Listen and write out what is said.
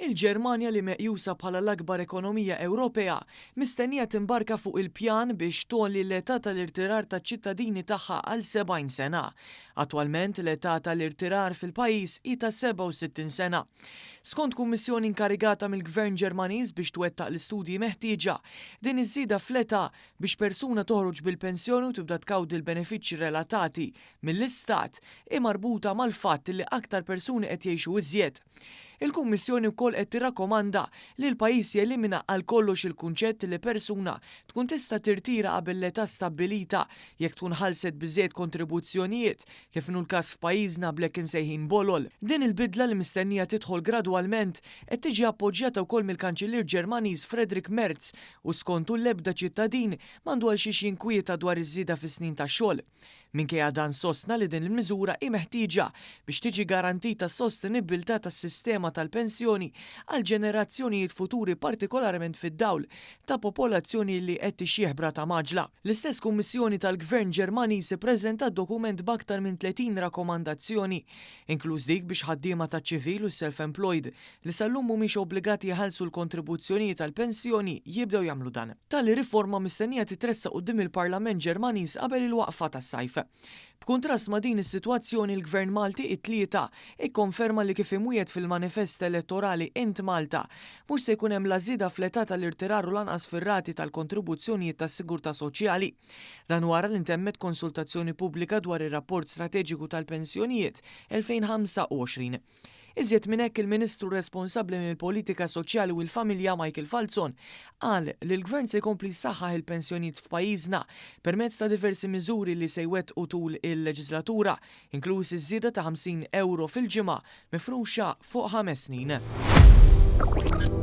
Il-Ġermanja li meqjusa bħala l-akbar ekonomija Ewropea mistennija timbarka fuq il-pjan biex tolli l-età tal-irtirar taċ-ċittadini tagħha għal 70 sena. Attwalment l-età tal-irtirar fil-pajjiż hi ta' 67 sena. Skont kummissjoni inkarigata mill-Gvern Ġermaniż biex twettaq l-istudji meħtieġa, din iż-żieda fl-età biex persuna toħroġ bil-pensjoni u tibda tkawdi l-benefiċċji relatati mill-istat marbuta mal-fatt li aktar persuni qed jgħixu iżjed. Il-Kummissjoni wkoll qed tirrakkomanda li l-pajjiż jelimina għal kollox il-kunċett li persuna tkun tista' tirtira qabel l-età stabbilita jekk tkun ħalset biżżejjed kontribuzzjonijiet kif inhu l-każ f'pajjiżna b'hekk imsejħin bolol. Din il-bidla li mistennija tidħol gradwalment qed tiġi appoġġjata wkoll mill-Kanċillier Ġermaniż Friedrich Merz u skontu l-ebda ċittadin m'għandu għal xi jinkwieta dwar iż-żieda fis-snin tax-xogħol. Minkejja dan sostna li din il-miżura hi meħtieġa biex tiġi garantita s-sostenibilità tas-sistema tal-pensjoni għal ġenerazzjonijiet futuri partikolarment fid-dawl ta' popolazzjoni li qed tixjieħbra ta' maġla. L-istess Kummissjoni tal-Gvern Ġermaniż ippreżentat dokument b'aktar minn 30 rakkomandazzjoni, inkluż dik biex ħaddiema taċ-ċivil u self-employed li sal-lum mhumiex obbligati jħallsu l-kontribuzzjonijiet tal-pensjoni jibdew jagħmlu dan. Tali riforma mistennija titressaq quddiem il-Parlament Ġermaniż qabel il-waqfa tas-sajf. B'kuntrast ma' din is-sitwazzjoni l-Gvern Malti it-tlieta ikkonferma li kif imwiegħed fil-manifest elettorali Int Malta mhux se jkun hemm la żieda fl-età tal-irtirar u lanqas fir-rati tal-kontribuzzjonijiet tas-Sigurtà Soċjali. Dan wara li ntemmet konsultazzjoni pubblika dwar ir-rapport strateġiku tal-pensjonijiet 2025. Iżjed minn hekk il-Ministru responsabbli mill-politika soċjali u l-familja Michael Falzon qal li l-Gvern se jkompli jsaħħaħ il-pensjonijiet f'pajjiżna permezz ta' diversi miżuri li se jwettqu tul il-leġislatura, inkluż iż-żieda ta' €50 fil-ġimgħa mifruxa fuq 5 snin.